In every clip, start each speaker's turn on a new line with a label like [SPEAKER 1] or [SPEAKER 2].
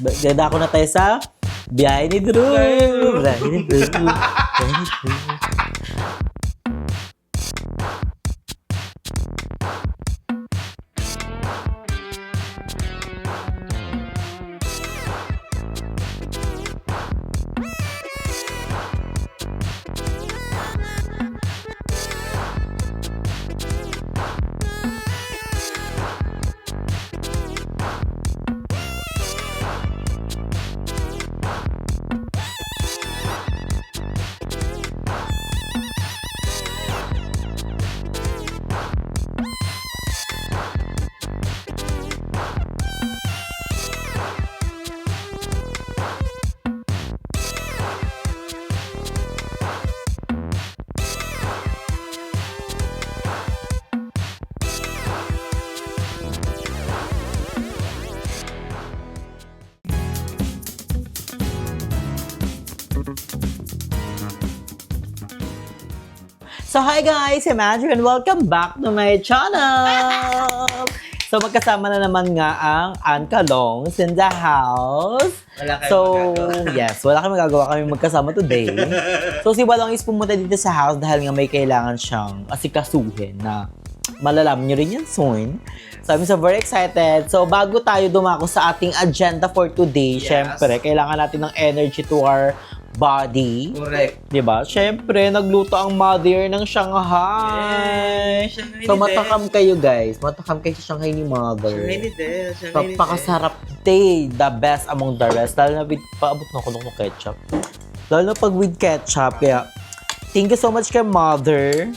[SPEAKER 1] Ganda ko na tayo sa biyahe ni Drew. Biyahe ni Drew. Biyahe ni Drew. So, hi guys! I'm Andrew and welcome back to my channel! So, magkasama na naman nga ang Ann Kalongs in the house. Wala kayong magagawa kami magkasama today. So, si Balong is pumunta dito sa house dahil nga may kailangan siyang asikasuhin na malalaman nyo rin yan soon. So, I'm so very excited. So, bago tayo dumako sa ating agenda for today, syempre, kailangan natin ng energy to our body.
[SPEAKER 2] Correct.
[SPEAKER 1] Diba? Syempre, nagluto ang mother ng Shanghai.
[SPEAKER 2] Shanghai
[SPEAKER 1] So,
[SPEAKER 2] ni
[SPEAKER 1] matakam kayo, guys. Matakam kayo sa Shanghai ni mother.
[SPEAKER 2] Shanghai ni Del. Shanghai ni Del.
[SPEAKER 1] Napakasarap day. The best among the rest. Lalo na with, paabot na ko ng ketchup. Lalo na pag with ketchup. Kaya, thank you so much kay mother.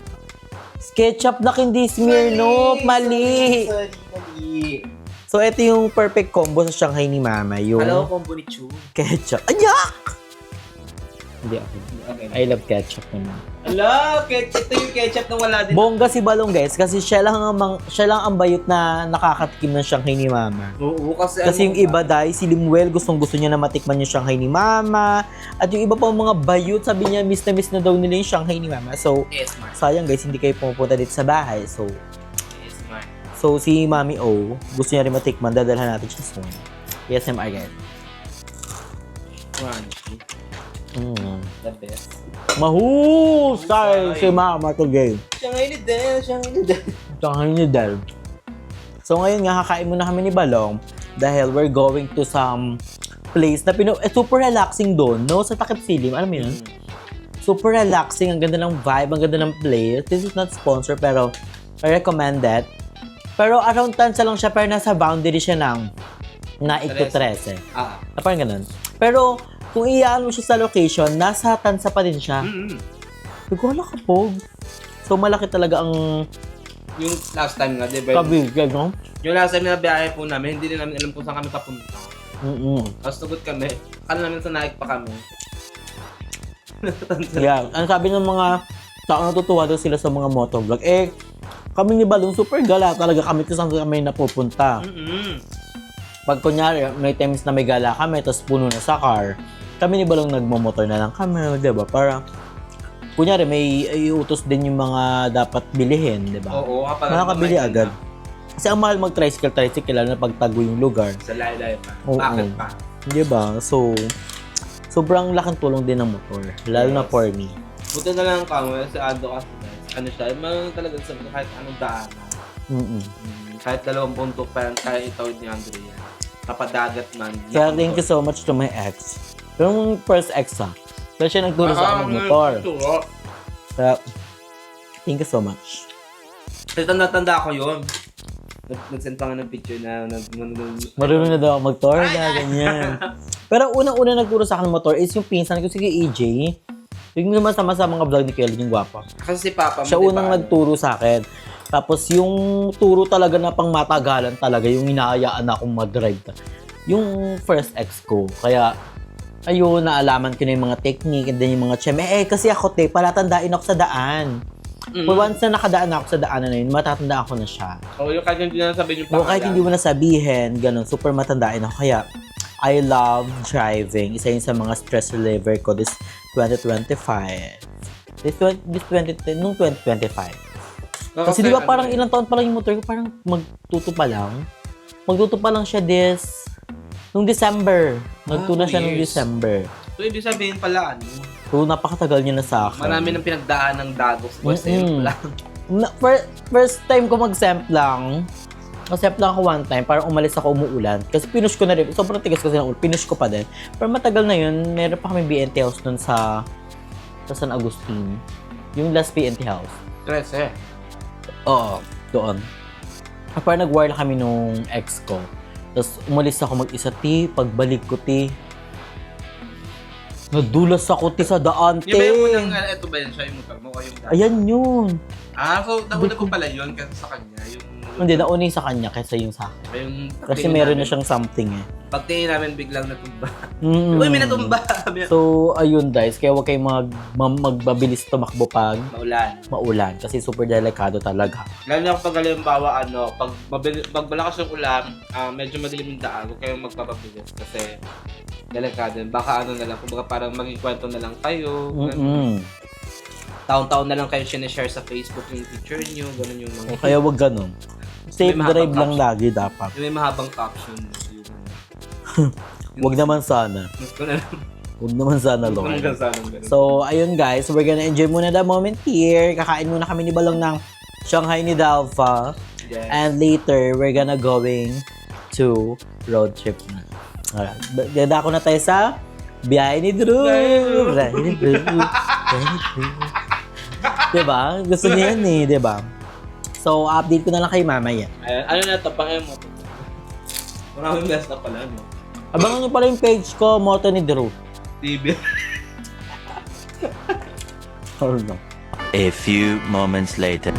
[SPEAKER 1] Ketchup na hindi Smirnoff. Mali.
[SPEAKER 2] Mali.
[SPEAKER 1] So, ito yung perfect combo sa Shanghai ni mama. Yung
[SPEAKER 2] Alam ko combo ni Chu.
[SPEAKER 1] ketchup. Ayak! Hindi ako.
[SPEAKER 2] Okay.
[SPEAKER 1] I love ketchup naman.
[SPEAKER 2] Ala, ketchup. Ito yung ketchup na wala din.
[SPEAKER 1] Bongga si Balong, guys, kasi siya lang ang bayot na nakakatikim ng Shanghai ni Mama.
[SPEAKER 2] Oo, kasi
[SPEAKER 1] Yung iba dahil si Limuel gustong-gusto niya na matikman yung Shanghai ni Mama. At yung iba pa mga bayot, sabi niya miss na daw nila yung Shanghai ni Mama. So,
[SPEAKER 2] ASMR.
[SPEAKER 1] sayang guys, hindi kayo pumupunta dito sa bahay. So,
[SPEAKER 2] ASMR.
[SPEAKER 1] si Mami O, gusto niya rin matikman, dadalhan natin siya soon. Yes, I'm again.
[SPEAKER 2] Crunchy. The best.
[SPEAKER 1] Mahusay si Mama today.
[SPEAKER 2] Shanghai ni Del. Shanghai ni Del.
[SPEAKER 1] Shanghai ni Del. So ngayon nga, kakain muna kami ni Balong dahil we're going to some place na super relaxing doon, no? Sa Takip Silim, alam mo yun? Super relaxing, ang ganda ng vibe, ang ganda ng place. This is not sponsor pero I recommend that. Pero around Tansa lang siya, pero nasa boundary siya ng Naik to 13. Parang ganun. Pero kung iyaan mo siya sa location, nasa Tansa pa din siya. Wala ka po. So malaki talaga ang
[SPEAKER 2] Yung last time nga, di ba?
[SPEAKER 1] kabigyan, no?
[SPEAKER 2] Yung last time na biyahe po namin, hindi din namin alam kung saan kami papunta. Tapos tugot kami. Akala namin sa Naik pa kami.
[SPEAKER 1] Yeah. Ang sabi ng mga tao, natutuwa daw sila sa mga motovlog. Kami ni Balong, super gala talaga kami kung saan kami napupunta. Pag kunyari, may times na may gala kami, tapos puno na sa car, kami ni Balong nagmamotor na lang kami, di ba? Para, kunyari, may iutos din yung mga dapat bilihin, di ba?
[SPEAKER 2] Oo, kapag
[SPEAKER 1] nakakabili agad. Kasi ang mahal mag-tricycle, lalo na pagtago yung lugar.
[SPEAKER 2] Sa layo-layo pa.
[SPEAKER 1] Oo.
[SPEAKER 2] Bakit pa?
[SPEAKER 1] Di ba? So, sobrang laking tulong din ng motor, lalo na for me.
[SPEAKER 2] Buti na lang kamo, si Ado kasi, ano siya, man talaga sa kahit anong daan. Kahit 20 punto pa yan, kaya itawid ni Andrea. Kapadagat man.
[SPEAKER 1] Kaya thank you so much to my ex. Yung first ex Kaya siya nagturo sa akin ng motor. Kaya, thank you so much.
[SPEAKER 2] Kasi tanda ko yun. Nag-send pa nga ng picture na
[SPEAKER 1] Marunong na daw ako mag-tour na, ganyan. Pero unang-una nagturo sa akin ng motor is yung pinsan ko, sige EJ. Yung naman sama sa mga vlog ni Kelly, yung gwapa.
[SPEAKER 2] Kasi si Papa mo,
[SPEAKER 1] siya unang nagturo sa akin. Tapos yung turo talaga na pang matagalan talaga, yung inaayaan akong mag-drive. Yung first ex ko. Kaya, ayun, naalaman ko na yung mga technique and then yung mga cheme. Kasi ako, palatandain ako sa daan. For once na nakadaan ako sa daanan na yun, matatandaan ko na siya.
[SPEAKER 2] Yung kahit hindi na sabihin yung pangalan.
[SPEAKER 1] Kahit hindi mo na sabihin, ganun, super matandaan ako. Kaya, I love driving. Isa yun sa mga stress reliever ko this 2025. Nung 2025. Kasi di ba parang ilang taon pa lang yung motor ko, parang magtuto pa lang. Magtuto pa lang siya this Nung December. Nagtuna
[SPEAKER 2] 2
[SPEAKER 1] siya nung
[SPEAKER 2] years.
[SPEAKER 1] December.
[SPEAKER 2] So, ibig sabihin pala, ano,
[SPEAKER 1] So, napakatagal niya na sa akin.
[SPEAKER 2] marami nang pinagdaan ng dagos. Basta yun lang.
[SPEAKER 1] First time ko mag-semp lang. Mag-semp lang ako one time. Parang umalis ako umuulan. Kasi pinush ko na rin. Sobrang tigas kasi ng ulan. Pinush ko pa din. Pero matagal na yun. Meron pa kami BNT house nun sa San Agustin. Yung last BNT house.
[SPEAKER 2] 13.
[SPEAKER 1] Oo, doon. Parang nag-wire kami nung ex ko. Tapos umalis ako mag-isa, pagbalik ko, nadulas ako, sa daan,
[SPEAKER 2] Yung ba yung unang, ito ba yun siya yung motor mo o yung dati?
[SPEAKER 1] Ayan yun.
[SPEAKER 2] So nauna ko pala yun kasi sa kanya.
[SPEAKER 1] Hindi, nauna yung sa kanya kaysa yung sa akin.
[SPEAKER 2] Yung
[SPEAKER 1] Kasi meron na siyang something eh.
[SPEAKER 2] Pagtingin namin biglang natumba.
[SPEAKER 1] Mm.
[SPEAKER 2] Uy, may natumba!
[SPEAKER 1] So, ayun guys, kaya huwag kayong magbabilis tumakbo pag
[SPEAKER 2] Maulan.
[SPEAKER 1] kasi super delikado talaga.
[SPEAKER 2] Lalo na kapag halimbawa, pag malakas yung ulan, medyo madilim yung daan, huwag kayong magpapabilis kasi delikado yun. Baka na lang, kumbaga parang maging kwento na lang kayo. Taon-taon na lang kayo sinishare sa Facebook yung picture nyo, ganun yung mga...
[SPEAKER 1] O kaya wag ganun. Safe
[SPEAKER 2] May
[SPEAKER 1] drive
[SPEAKER 2] mahabang
[SPEAKER 1] lang lagi dapat.
[SPEAKER 2] Yung may mahabang caption.
[SPEAKER 1] Wag naman sana. Wag naman sana, Lord. So, ayun guys, we're gonna enjoy muna the moment here. Kakain muna kami ni Balong ng Shanghai ni Dalfa.
[SPEAKER 2] Yes.
[SPEAKER 1] And later, we're gonna going to road trip na. Alright. Dadako na tayo sa biyahe ni Drew. Biyahe ni Drew. Biyahe ni Drew. Diba? Gusto niya yan eh, diba? So, update ko na lang kay mamaya.
[SPEAKER 2] Ano na ito? Pang-emo. Maraming gas na pala, no?
[SPEAKER 1] Abangan nyo pala yung page ko, Moto ni Drew.
[SPEAKER 2] TV.
[SPEAKER 1] Hold on.
[SPEAKER 3] A few moments later.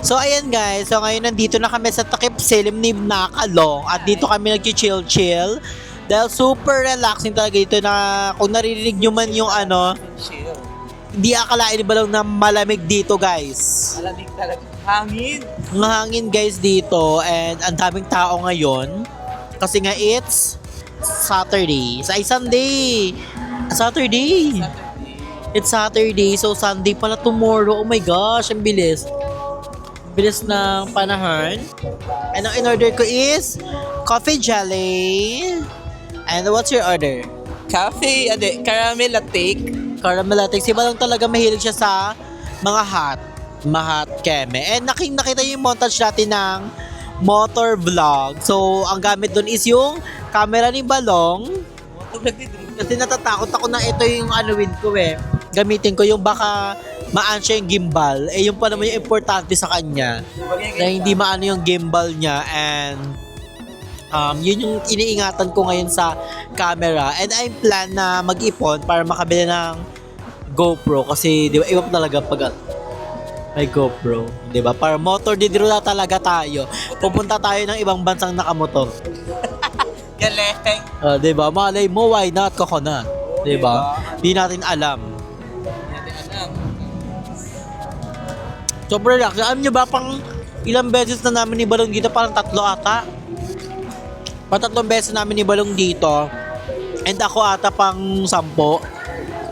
[SPEAKER 1] So, ayan guys. So, ngayon nandito na kami sa Takip Silim ni Nakalong. At dito kami nag-chill-chill. Dahil super relaxing talaga dito na kung naririnig nyo man yung ano,
[SPEAKER 4] Chill.
[SPEAKER 1] hindi akalain ni Balong na malamig dito guys.
[SPEAKER 4] Malamig talaga. Hangin.
[SPEAKER 1] Ang hangin guys dito and ang daming tao ngayon. Kasi nga it's Saturday. Sunday. Saturday. It's Saturday. So Sunday pala tomorrow. Oh my gosh, ang bilis. Bilis ng panahon. And ang in-order ko is coffee jelly. And what's your order?
[SPEAKER 4] Cafe, caramel latte.
[SPEAKER 1] Caramel latte. Si Balong talaga mahilig siya sa mga hot. Mahat keme. And nakita yung montage natin ng motor vlog. So, ang gamit doon is yung camera ni Balong. Kasi natatakot ako na ito yung anuin ko eh. Gamitin ko yung baka maan siya yung gimbal. Eh, yung pa naman yung importante sa kanya. Na hindi maano yung gimbal niya. And yun yung iniingatan ko ngayon sa camera. And I plan na mag-ipon para makabili ng GoPro. Kasi, di ba, iba pa talaga pag may GoPro. Di ba? Para motor didro na talaga tayo. Pupunta tayo ng ibang bansang nakamotor.
[SPEAKER 4] Galing.
[SPEAKER 1] Di ba? Malay mo, why not? Coconut. Di ba? Di natin alam. Super relax. Alam nyo ba, pang ilang beses na namin ni Balong dito? Parang 3 ata. Pang 3 beses namin ni Balong dito. And ako ata pang 10.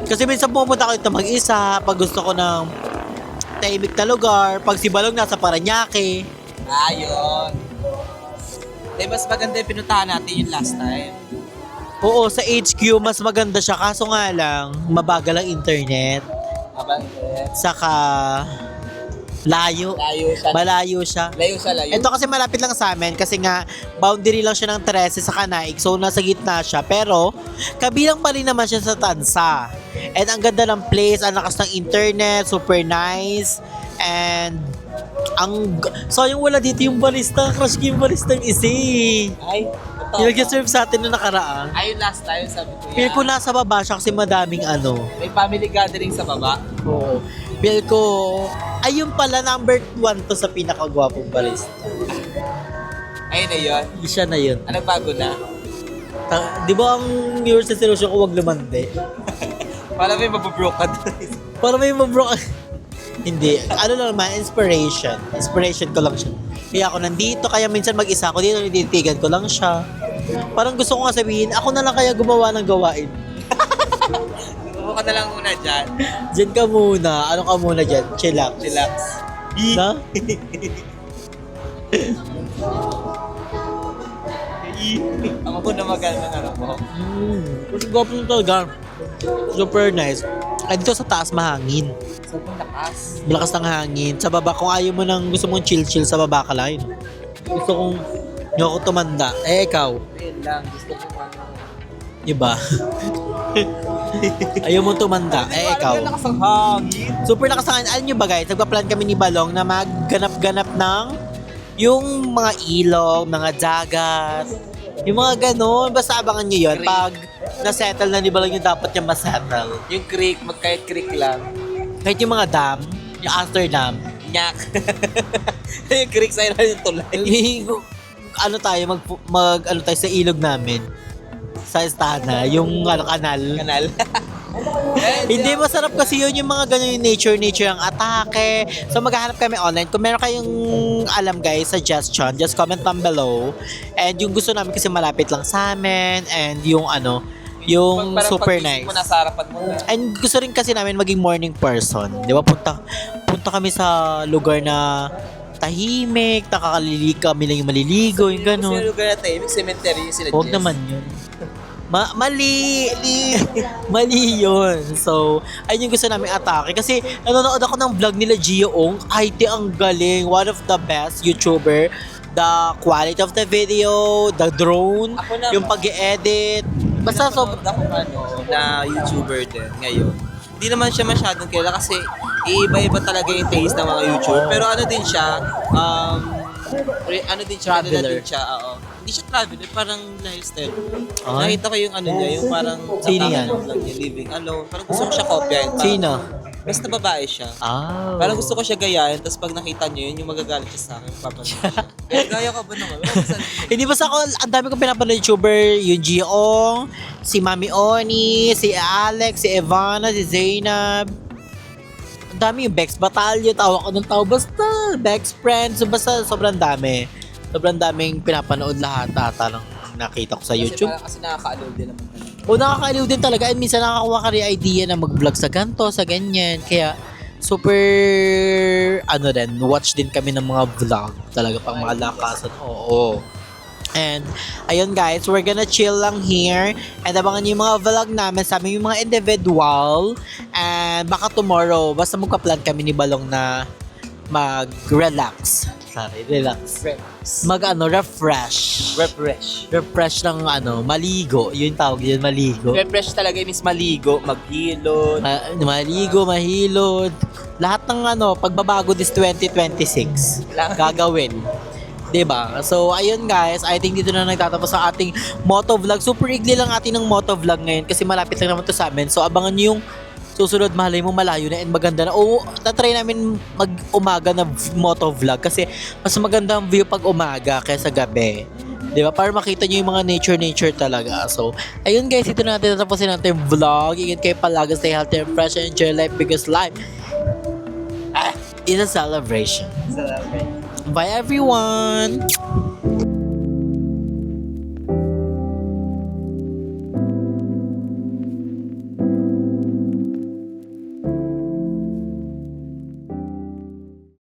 [SPEAKER 1] Kasi minsan pumunta ako dito mag-isa. Pag gusto ko ng tahimik na lugar. Pag si Balong nasa Paranaque.
[SPEAKER 4] Ayun. Eh, mas maganda yung pinuntahan natin yung last time.
[SPEAKER 1] Oo, sa HQ mas maganda siya. Kaso nga lang, mabagal ang internet. Saka layo.
[SPEAKER 4] Layo siya.
[SPEAKER 1] Malayo siya.
[SPEAKER 4] Layo siya, layo.
[SPEAKER 1] Ito kasi malapit lang sa amin kasi nga boundary lang siya ng 13 sa Kanaig. So nasa gitna siya. Pero kabilang pa rin naman siya sa Tansa. And ang ganda ng place, ang lakas ng internet, super nice. And so yung wala dito yung barista, crush ko yung barista ng isi.
[SPEAKER 4] Ay,
[SPEAKER 1] Yung nag-serve sa atin noong nakaraan.
[SPEAKER 4] ayun last time, sabi ko
[SPEAKER 1] Feel ko nasa baba siya kasi madaming ano.
[SPEAKER 4] May family gathering sa baba.
[SPEAKER 1] Oo. Feel ko, ayun pala number 1 to sa pinakagwapong barista.
[SPEAKER 4] Ayun na yun.
[SPEAKER 1] Siya na yun.
[SPEAKER 4] Anong bago na?
[SPEAKER 1] Di ba ang New Year's resolution ko wag lumande?
[SPEAKER 4] Para may mabubroke ka doon.
[SPEAKER 1] Para may mabroke. Hindi. Ano lang naman, inspiration. Inspiration ko lang siya. Kaya ako nandito, kaya minsan mag-isa ako dito, nititigan ko lang siya. Parang gusto ko nga sabihin, ako na lang kaya gumawa ng gawain.
[SPEAKER 4] Gumawa ka na lang muna dyan.
[SPEAKER 1] Diyan ka muna. Ano ka muna dyan? Chillax.
[SPEAKER 4] Relax.
[SPEAKER 1] Na?
[SPEAKER 4] Ako po na maganda na ako.
[SPEAKER 1] Kasi gwapo na talaga. Super nice. Ay, dito sa taas mahangin.
[SPEAKER 4] Sobrang lakas.
[SPEAKER 1] Malakas ng hangin. Sa baba, kung ayaw mo nang gusto mong chill-chill sa baba ka lang. Gusto kong hindi ako tumanda. Eh, ikaw.
[SPEAKER 4] Ayun lang. Gusto ko ano.
[SPEAKER 1] Iba. Ayaw mo tumanda. Eh, ikaw.
[SPEAKER 4] Ang lakas ng hangin.
[SPEAKER 1] Super lakas ng hangin. Alam nyo ba guys, nagpa-plan kami ni Balong na magganap-ganap ng yung mga ilog, mga dagat, yung mga ganon. Basta abangan nyo yun. Pag na-settle na ni Balong yung dapat niya ma-settle.
[SPEAKER 4] Yung creek, kahit creek lang.
[SPEAKER 1] Kahit yung mga dam, yung Amsterdam,
[SPEAKER 4] Nyak. Yung creek sa'yo na yung tulay.
[SPEAKER 1] ano tayo, ano tayo sa ilog namin. Sa Estana, yung kanal.
[SPEAKER 4] Kanal.
[SPEAKER 1] Hindi, masarap kasi yun yung mga ganyan yung nature ang atake. So maghahanap kami online. Kung meron kayong alam guys, suggestion, just comment down below. And yung gusto namin kasi malapit lang sa amin. And yung yung
[SPEAKER 4] Parang
[SPEAKER 1] super
[SPEAKER 4] pag-isip
[SPEAKER 1] nice.
[SPEAKER 4] mo nasa harapan mo na.
[SPEAKER 1] And gusto rin kasi namin maging morning person. Di ba? Punta kami sa lugar na tahimik, kami lang yung maliligo, yung
[SPEAKER 4] Kasi
[SPEAKER 1] gano'n.
[SPEAKER 4] yung lugar na tahimik, cemetery yung sila.
[SPEAKER 1] Huwag naman yun. Mali! Mali yun. So, ayun yung gusto namin atake. Kasi nanonood ako ng vlog nila Gio Ong. Ay, ang galing. One of the best YouTuber. The quality of the video, the drone,
[SPEAKER 4] Ako naman.
[SPEAKER 1] yung pag-edit. Basta so,
[SPEAKER 4] ako na YouTuber din ngayon. Hindi naman siya masyadong kilala kasi iiba-iba talaga yung taste ng mga YouTuber. Pero ano din siya,
[SPEAKER 1] Traveler.
[SPEAKER 4] ano din siya, oo. Hindi siya traveler, parang lifestyle.
[SPEAKER 1] Ay.
[SPEAKER 4] Nakita ko yung ano niya, yung parang
[SPEAKER 1] Sino yan?
[SPEAKER 4] lang niya, living alone. Parang gusto ko siya kopyahin.
[SPEAKER 1] Sino?
[SPEAKER 4] Basta babae siya.
[SPEAKER 1] Ah.
[SPEAKER 4] Parang gusto ko siya gayahin, tapos pag nakita niyo yun, yung magagalit siya sa akin, papanood siya. Kaya gaya ka ba naman? Wala sa
[SPEAKER 1] Hindi basta ako, ang dami kong pinapanood YouTuber, yung Giong, si Mami Oni, si Alex, si Ivana, si Zainab. Ang dami yung Bex Batalyo, tawa ko ng tao. Basta, Bex Friends, so basta sobrang dami. Sobrang daming pinapanood lahat ata ng nakita ko sa YouTube.
[SPEAKER 4] Kasi nakakaaliw din naman.
[SPEAKER 1] O nakakaaliw din talaga and minsan nakakakuha ka rin idea na mag-vlog sa ganto, sa ganyan. Kaya super watch din kami ng mga vlog talaga pang malakasan. Oo. And ayun guys, we're gonna chill lang here and abangan yung mga vlog namin sa aming yung mga individual and baka tomorrow basta magpa-plan kami ni Balong na mag-relax. Sorry, relax. Refresh. Refresh ng maligo. Yun tawag yun, maligo.
[SPEAKER 4] Refresh talaga means maligo, maghilod.
[SPEAKER 1] Maligo, mahilod. Lahat ng pagbabago this 2026 gagawin. 'Di ba? So ayun guys, I think dito na nagtatapos ang ating motovlog. Super igli lang ating ng motovlog ngayon kasi malapit lang naman to sa amin. So abangan niyo yung susunod, malay mo malayo na and maganda na. Oo, tatry namin mag-umaga na motovlog kasi mas maganda ang view pag umaga kaysa gabi. Di ba? Para makita nyo yung mga nature talaga. So, ayun guys, ito na natin tatapusin natin yung vlog. Ingat kayo palagi, stay healthy and fresh and enjoy life because life is a celebration. Bye everyone!